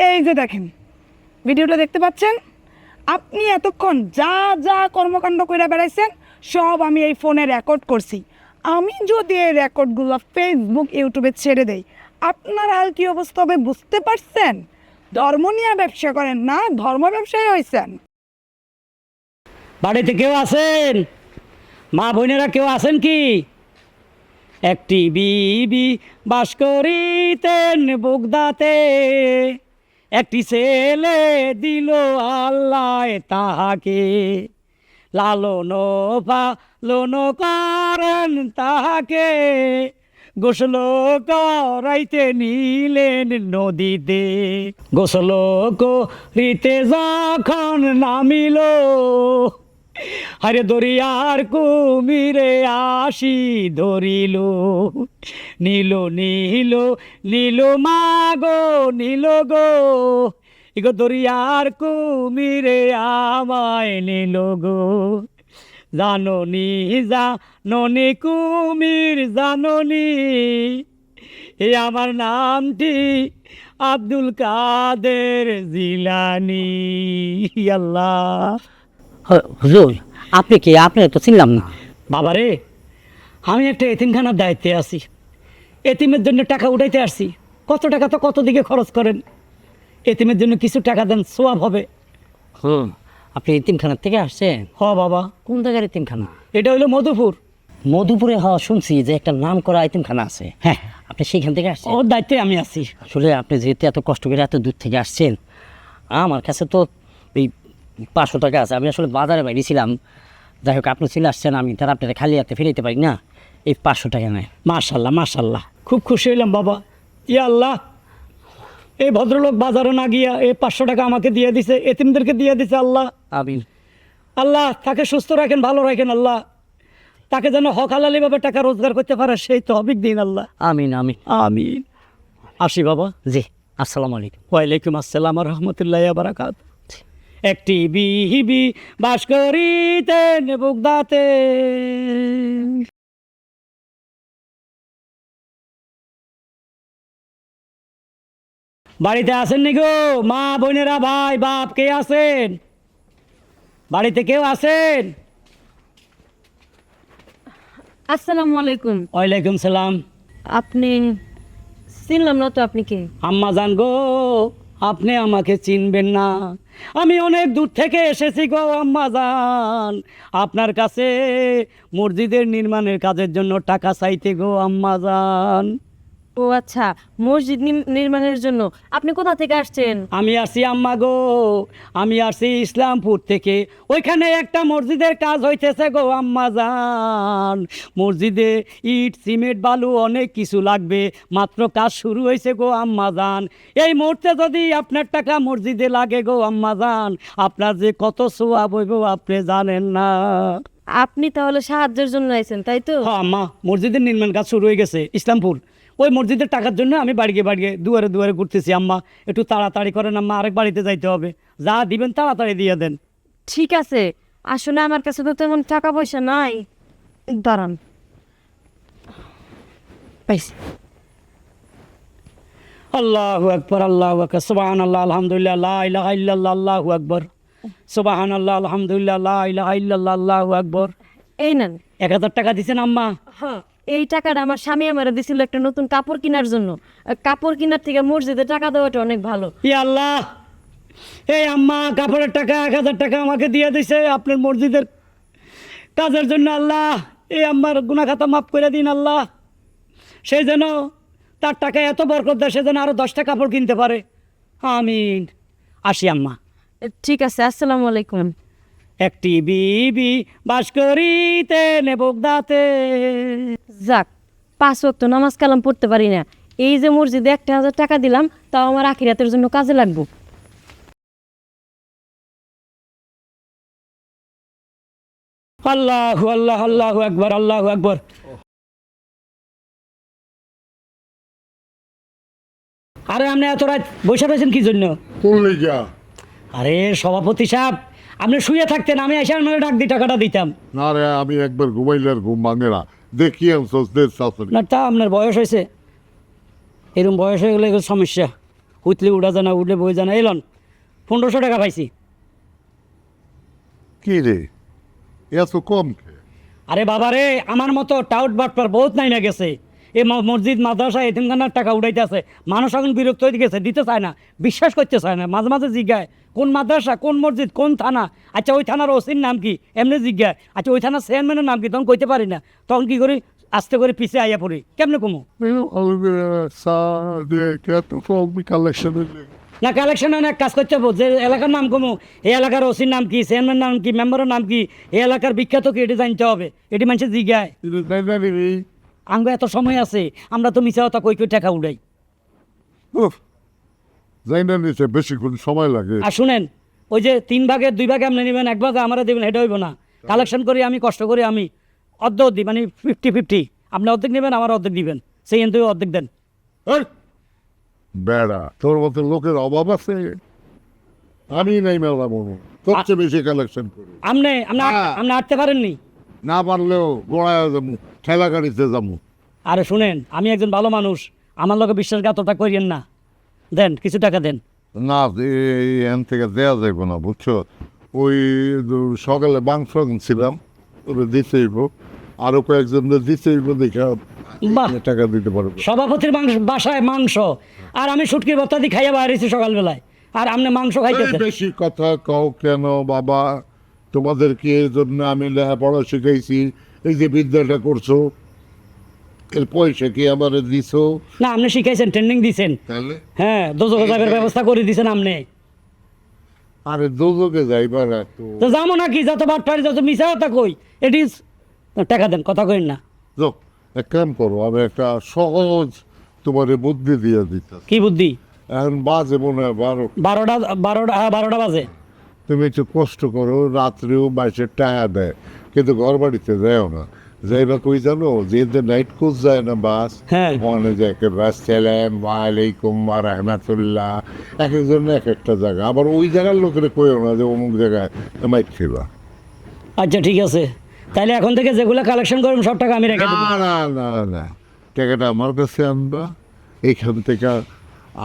এই যে দেখেন ভিডিওটা দেখতে পাচ্ছেন, আপনি এতক্ষণ যা যা কর্মকাণ্ড করে বেড়াইছেন সব আমি এই ফোনে রেকর্ড করছি। আমি যদি এই রেকর্ডগুলো ফেসবুক ইউটিউবে ছেড়ে দেই, আপনার হাল কী অবস্থা হবে বুঝতে পারছেন? ধর্ম নিয়ে ব্যবসা করেন না, ধর্ম ব্যবসায়ী হয়েছেন। বাড়িতে কেউ আছেন? মা বোনেরা কেউ আছেন কি? একটি বিবি বাস করিতেন বুগদাতে, একটি ছেলে দিল আল্লাহ তাহাকে, লালন পালন করেন তাহাকে, গোসল করাইতে নিলেন নদীতে। গোসল করিতে যখন নামিল, আরে দরিয়ার কুমিরে আসি ধরিল, নীল নীল নীল মাগো নীল গো, ইগো দরিয়ার কুমিরে আমায় নীল গো। জাননি জাননি কুমির জাননি, এ আমার নামটি আব্দুল কাদের জিলানি। আল্লাহ। হুজুর, আপনি কি? আপনি তো চিনলাম না। বাবারে, আমি একটা এতিমখানার দায়িত্বে আছি, এতিমের জন্য টাকা উঠাইতে আসছি। কত টাকা তো কত দিকে খরচ করেন, এতিমের জন্য কিছু টাকা দেন, সোয়াব হবে। আপনি এতিমখানার থেকে আসছেন? হ বাবা। কোন জায়গার এতিমখানা? এটা হইলো মধুপুর। মধুপুরে? হওয়া শুনছি যে একটা নাম করা এতিমখানা আছে। হ্যাঁ, আপনি সেইখান থেকে আসছেন? ওর দায়িত্বে আমি আছি। আসলে আপনি যেহেতু এত কষ্ট করে এত দূর থেকে আসছেন, আমার কাছে তো এই 500 টাকা আছে। আমি আসলে বাজারে বাইরেছিলাম, যাই হোক আপনি চলে আসছেন, আমি তার আপনারা খালি হাতে ফিরাইতে পারি না। এই 500 টাকা নেয়। মাশাল্লাহ মাশাল্লাহ, খুব খুশি হইলাম বাবা। ইয়া আল্লাহ, এই ভদ্রলোক বাজারে না গিয়া এই 500 টাকা আমাকে দিয়ে দিছে, এতিমদেরকে দিয়ে দিছে। আল্লাহ আমিন। আল্লাহ তাকে সুস্থ রাখেন, ভালো রাখেন। আল্লাহ তাকে যেন হক হালালিভাবে টাকা রোজগার করতে পারে, সেই তৌফিক দিন আল্লাহ। আমিন আমিন আমিন। আসি বাবা। জি, আসসালামু আলাইকুম। ওয়ালাইকুম আসসালাম রহমতুল্লাহ বারাকাত। একটি বিবি বাস করিতেন বুগদাতে। বাড়িতে আছেন নি গো মা বোনেরা, ভাই বাপ, কে আছেন? বাড়িতে কেউ আছেন? আসসালামু আলাইকুম। ওয়ালাইকুম সালাম। আপনি? চিনলাম না তো, আপনি কে? আম্মা জান গো, আপনি আমাকে চিনবেন না, আমি অনেক দূর থেকে এসেছি গো আম্মা জান, আপনার কাছে মসজিদের নির্মাণের কাজের জন্য টাকা চাইতে গো আম্মা জান। ও আচ্ছা, মসজিদ নির্মাণের জন্য। আপনি কোথা থেকে আসছেন? আমি আসছি আম্মা গো, আমি আসছি ইসলামপুর থেকে। ওইখানে একটা মসজিদের কাজ হইতেছে গো আম্মা জান। মসজিদে ইট সিমেন্ট বালু অনেক কিছু লাগবে, মাত্র কাজ শুরু হয়েছে গো আম্মা জান। এই মুহূর্তে যদি আপনার টাকা মসজিদে লাগে গো আম্মা জান, আপনার যে কত সোয়াব হইব আপনি জানেন না। আপনি তাহলে সাহায্যের জন্য আইছেন, তাই তো? হ্যাঁ আম্মা, মসজিদের নির্মাণ কাজ শুরু হয়ে গেছে ইসলামপুর। ওই মসজিদের টাকার জন্য আমি বাড়িয়ে বাড়িয়ে দুয়ারে দুয়ারে ঘুরতেছি আম্মা। একটু তাড়াতাড়ি করেন আম্মা, আরেক বাড়িতে যাইতে হবে। যা দিবেন তাড়াতাড়ি দিয়ে দেন। ঠিক আছে, আসলে আমার কাছে তো তেমন টাকা পয়সা নাই। দাঁড়ান, পাইছি। আল্লাহু আকবার, আল্লাহু আকবার, সুবহানাল্লাহ, আলহামদুলিল্লাহ, লা ইলাহা ইল্লাল্লাহ, আল্লাহু আকবার, সুবহানাল্লাহ, আলহামদুলিল্লাহ, লা ইলাহা ইল্লাল্লাহ, আল্লাহু আকবার। এই নেন। 1000 টাকা দিছেন আম্মা? হ্যাঁ, এই টাকাটা আমার স্বামী আমার দিছিল একটা নতুন কাপড় কেনার জন্য। কাপড় কেনার থেকে মসজিদে টাকা দেওয়াটা অনেক ভালো। ই আল্লাহ, এই আম্মা কাপড়ের টাকা 1000 টাকা আমাকে দিয়ে দিছে আপনার মসজিদের কাজের জন্য। আল্লাহ, এই আম্মার গুনাহ খাতা মাফ করে দিন আল্লাহ। সেই যেন তার টাকা এত বরকত দেয়, সে যেন আরো 10টা কাপড় কিনতে পারে। আমিন। আসি আম্মা। ঠিক আছে, আসসালামু আলাইকুম। একটি বিবি বাস করিতেন বুগদাতে। যাক, 5 ওয়াক্ত নামাজ কালাম পড়তে পারি না, এই যে মসজিদে 1000 টাকা দিলাম, তাও আমার আখিরাতের জন্য কাজে লাগবে। আল্লাহু আল্লাহ, আল্লাহু আকবার, আল্লাহু আকবার। আরে আপনি এত রাত বসে রয়েছেন কি জন্য? আরে সভাপতি সাহেব, আপনি শুয়ে থাকতেন, আমি এসে আপনাকে ডাক দিয়ে টাকাটা দিতাম। না রে, আমি একবার ঘুমাইলে আর ঘুম ভাঙে না। দেখি না, তা আপনার বয়স হয়েছে, এরকম বয়স হয়ে গেলে এগুলো সমস্যা। উঠলে উড়া জানা উঠলে বই জানা এলন 1500 টাকা পাইছি। কি রে এত কম কে? আরে বাবা রে, আমার মতো টাউট বাটপার বহুত নাই না গেছে এই মসজিদ মাদ্রাসা এতিমখানার টাকা উড়াইতে আছে। মানুষ এখন বিরক্ত হয়ে গেছে, দিতে চায় না, বিশ্বাস করতে চায় না। মাঝে মাঝে জিজ্ঞায় কোন মাদ্রাসা, কোন মসজিদ, কোন থানা। আচ্ছা ওই থানার ওসির নাম কি, এমনি জিজ্ঞায়। আচ্ছা ওই থানার চেয়ারম্যানের নাম কি, তখন কইতে পারি না। তখন কি করি, আস্তে করে পিছিয়ে আইয়া পড়ি, কেমনে কমো এত কম কালেকশন না। কালেকশন অনেক কাজ করতে হবে, যে এলাকার নাম কমো, এই এলাকার ওসির নাম কি, চেয়ারম্যানের নাম কি, মেম্বারের নাম কি, এই এলাকার বিখ্যাত কি, এটি জানতে হবে। এটি মানুষের জিজ্ঞায়। আঙ্গ এত সময় আছে, আমরা তো মিছা কথা কই কই টাকা উড়াই। যাই না নিচে বেশিক্ষণ সময় লাগে। আর শুনেন, ওই যে 3 ভাগের 2 ভাগে আপনি নেবেন, 1 ভাগে আমরা দেবেন, এটা হইব না। কালেকশন করি আমি, কষ্ট করি আমি, অর্ধ মানে 50-50। আপনি অর্ধেক নেবেন, আমার অর্ধেক দিবেন, সেই কিন্তু অর্ধেক দেন। এই, বেড়া তোর মতো লোকের অভাব আছে? আমি নাই মেলা মনে সবচেয়ে বেশি কালেকশন করি। আপনি আপনি হ্যাঁ। আপনি আটতে পারেননি। না পারলেও গোড়ায় যাবো, ঠেলা গাড়িতে যাবো। আরে শুনেন, আমি একজন ভালো মানুষ, আমার লোকে বিশ্বাসঘাতকতা করিয়েন না। দেন, কিছু টাকা দেন। না এখান থেকে দেওয়া যাইব না, বুঝছো? ওই সকালে মাংস ছিলাম, ওরা দিতেইব, আরো কয়েকজন দিতেইব, দেখা বাহ। টাকা দিতে পারবো। সভাপতির বাসায় মাংস, আর আমি শুটকির ভর্তা দিয়ে খাইয়া বাইরেছি সকালবেলায়, আর আপনি মাংস এই খাইতেছেন। বেশি কথা কও কেন বাবা? তোমাদেরকে এর জন্য আমি লেখাপড়া শিখাইছি, এই যে বিদ্যাটা করছো, এর পয়সা কি আমার দিছো? না, আপনি শিখাইছেন, ট্রেনিং দিয়েছেন। তাহলে হ্যাঁ, দোজো যাবের ব্যবস্থা করে দিয়েছেন আপনি। আরে দুজকে যাইবার একটু তো যাবো নাকি, যত বাটপারি, যত মিশা কথা কই, এটি টাকা দেন, কথা কইন না। যাও, এক কাম করো, আমি একটা সহজ তোমার বুদ্ধি দিয়ে দিতে। কি বুদ্ধি? এখন বাজে মনে হয় 12। 12টা বাজে। তুমি একটু কষ্ট করো, রাত্রেও বাইশের টাকা দেয়, কিন্তু ঘর বাড়িতে যাও না। যাইবা কই জানো, যে নাইট কোচ যায় না বাস, হ্যাঁ। ওখানে যায় আসসালাম ওয়ালাইকুম ওয়া রাহমাতুল্লাহ, এক একজন এক একটা জায়গা। আবার ওই জায়গার লোকের কইও না যে অমুক জায়গায় মাইক খেবা। আচ্ছা ঠিক আছে, তাহলে এখন থেকে যেগুলো কালেকশন করবেন সব টাকা আমি রেখে দেবো। না না না না, টাকাটা আমার কাছে আনবা, এখান থেকে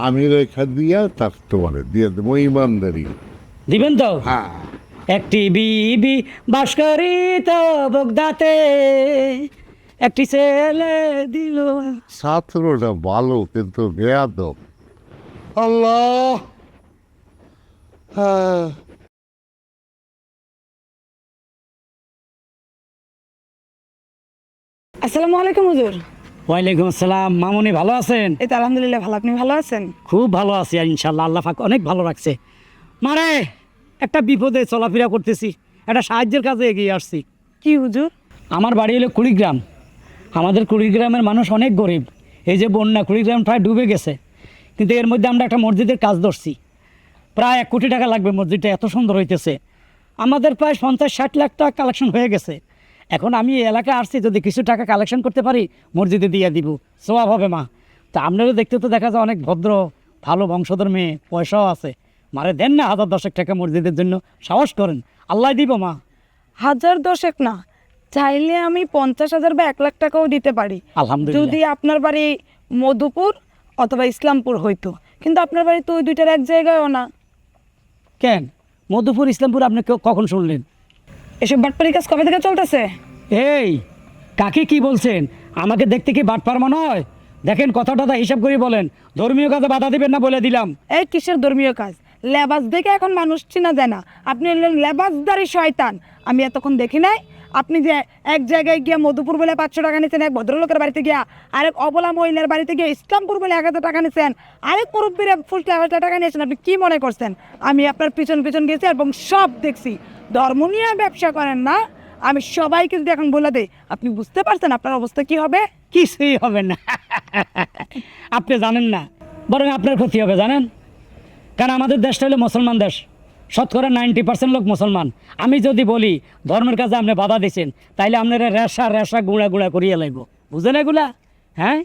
আমি রেখা দিয়া তার তোমার দিয়ে দেবো, ইমানদারি। দিবেন তো? হ্যাঁ, একটি বিবি বাস করি তো বগদাতে, একটি ছেলে দিল। ছাত্রটা ভালো কিন্তু বেয়াদব। আল্লাহ, হ্যাঁ। আসসালামু আলাইকুম হুজুর। ওয়ালাইকুম আসসালাম। মামুনি ভালো আছেন? এই তো আলহামদুলিল্লাহ ভালো, আপনি ভালো আছেন? খুব ভালো আছি আর ইনশাল্লাহ, আল্লাহ পাক অনেক ভালো রাখছে। মারে একটা বিপদে চলাফেরা করতেছি, একটা সাহায্যের কাজে এগিয়ে আসছি। কি হুজুর? আমার বাড়ি হলো কুড়িগ্রাম। আমাদের কুড়িগ্রামের মানুষ অনেক গরিব। এই যে বন্যা, কুড়িগ্রাম প্রায় ডুবে গেছে, কিন্তু এর মধ্যে আমরা একটা মসজিদের কাজ ধরছি। প্রায় 1 কোটি টাকা লাগবে, মসজিদটা এত সুন্দর হইতেছে। আমাদের প্রায় 50-60 লাখ টাকা কালেকশন হয়ে গেছে। এখন আমি এই এলাকায় আসছি, যদি কিছু টাকা কালেকশন করতে পারি মসজিদে দিয়ে দিব, সোয়াব হবে মা। তা আপনারও দেখতে তো দেখা যায় অনেক ভদ্র ভালো বংশধর মেয়ে, পয়সাও আছে। মারে দেন না 1010 টাকা মসজিদের জন্য, সাহস করেন, আল্লাহ দিব মা। 1010 না, চাইলে আমি 50,000 বা 1 লাখ টাকাও দিতে পারি, আলহামদুলিল্লাহ। যদি আপনার বাড়ি মধুপুর অথবা ইসলামপুর হইতো। কিন্তু আপনার বাড়ি তো ওই দুইটার এক জায়গায়ও না। কেন মধুপুর ইসলামপুর আপনি কখন শুনলেন? এসব বাটপারি কাজ কবে থেকে চলতেছে? এই কাকে কি বলছেন? আমাকে দেখতে কি বাটপার মনে হয়? দেখেন কথাটা হিসাব করে বলেন, ধর্মীয় কাজে বাধা দিবেন না বলে দিলাম। এই কিসের ধর্মীয় কাজ? লেবাস দেখে এখন মানুষ চিনা যায় না, আপনি হলেন লেবাসদারি শয়তান। আমি এতক্ষণ দেখি নাই আপনি যে এক জায়গায় গিয়ে মধুপুর বলে 500 টাকা নিচ্ছেন, এক ভদ্রলোকের বাড়িতে গিয়া আরেক অবলা মহিলার বাড়িতে গিয়ে ইসলামপুর বলে 1000 টাকা নিচ্ছেন, আরেক মুরব্বীর 1000 টাকা নিয়েছেন। আপনি কি মনে করছেন আমি আপনার পিছন পিছন গেছি এবং সব দেখছি? ধর্ম নিয়ে ব্যবসা করেন না, আমি সবাইকে যদি এখন বলে দেই, আপনি বুঝতে পারছেন আপনার অবস্থা কি হবে? কিছুই হবে না। আপনি জানেন না, বরং আপনার ক্ষতি হবে জানেন। কারণ আমাদের দেশটা হলো মুসলমান দেশ, শতকরা 90% লোক মুসলমান। আমি যদি বলি ধর্মের কাজে আপনি বাধা দিচ্ছেন, তাইলে আপনারা রেশা গুঁড়া গুঁড়া করিয়ে লাগবো। বুঝেন এগুলা? হ্যাঁ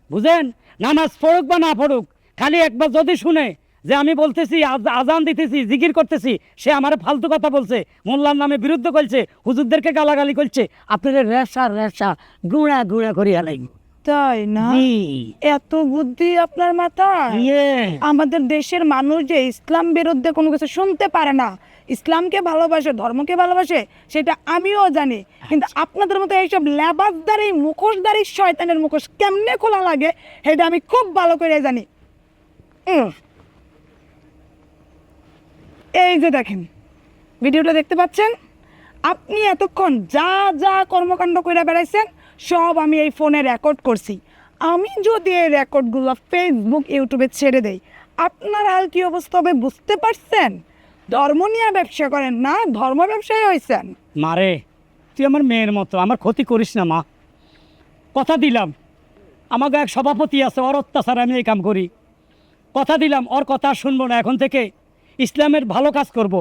বুঝেন? নামাজ পড়ুক বা না পড়ুক, খালি একবার যদি শুনে যে আমি বলতেছি, আজান দিতেছি, জিকির করতেছি, সে আমার ফালতু কথা বলছে, মোল্লার নামে বিরুদ্ধ করছে, হুজুরদেরকে গালাগালি করছে, আপনারা রেশা গুঁড়া গুঁড়া করিয়া লাগবে। তাই না? জি এত বুদ্ধি আপনার মাথায়? ইয়ে আমাদের দেশের মানুষ যে ইসলাম বিরুদ্ধে কোনো কিছু শুনতে পারে না, ইসলামকে ভালোবাসে, ধর্মকে ভালোবাসে, সেটা আমিও জানি। কিন্তু আপনাদের মতো এইসব লেবাসদারি মুখোশদারি শয়তানের মুখোশ কেমনে খোলা লাগে সেটা আমি খুব ভালো করে জানি। এই যে দেখেন, ভিডিওটা দেখতে পাচ্ছেন? আপনি এতক্ষণ যা যা কর্মকাণ্ড করে বেড়াইছেন সব আমি এই ফোনে রেকর্ড করছি। আমি যদি এই রেকর্ডগুলো ফেসবুক ইউটিউবে ছেড়ে দেই, আপনার হাল কী অবস্থা হবে বুঝতে পারছেন? ধর্ম নিয়ে ব্যবসা করেন না, ধর্ম ব্যবসায়ী হয়েছেন। মারে, তুই আমার মেয়ের মতো, আমার ক্ষতি করিস না মা। কথা দিলাম, আমাকে এক সভাপতি আছে, ওর অত্যাচার আমি এই কাম করি। কথা দিলাম, ওর কথা আর শুনবো না। এখন থেকে ইসলামের ভালো কাজ করব,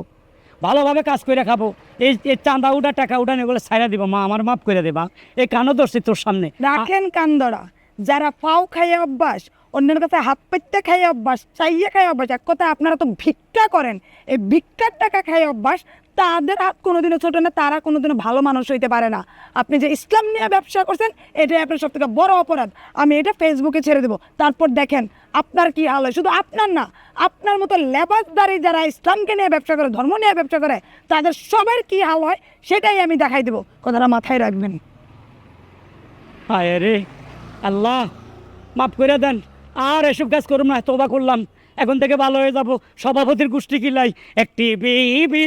ভালোভাবে কাজ করে খাবো। এই এই চাঁদা উঠা টাকা উঠান এগুলো ছাইড়া দিব মা, আমার মাফ করে দেবা। এই কানও ধরছি তোর সামনে। রাখেন কান্দরা, যারা পাও খাইয়ে অভ্যাস, অন্যের কাছে হাত পেটটা খাইয়ে অভ্যাস, চাইয়ে খাইয়ে অভ্যাস, এক কথা আপনারা তো ভিক্ষা করেন, এই ভিক্ষার টাকা খাইয়ে অভ্যাস, তাদের হাত কোনোদিনও ছোট না, তারা কোনোদিনও ভালো মানুষ হইতে পারে না। আপনি যে ইসলাম নিয়ে ব্যবসা করছেন এটাই আপনার সব থেকে বড় অপরাধ। আমি এটা ফেসবুকে ছেড়ে দেবো, তারপর দেখেন আপনার কি হাল হয়। শুধু আপনার না, আপনার মতো লেবাসদারি যারা ইসলামকে নিয়ে ব্যবসা করে, ধর্ম নিয়ে ব্যবসা করে, তাদের সবার কি হাল হয় সেটাই আমি দেখাই দেবো। কথাটা মাথায় রাখবেন। হায় রে আল্লাহ, মাফ করে দেন, আর এসব কাজ করুম না, তোবা করলাম, এখন থেকে ভালো হয়ে যাব। সভাপতির গোষ্ঠী কিলাই, একটি বিবি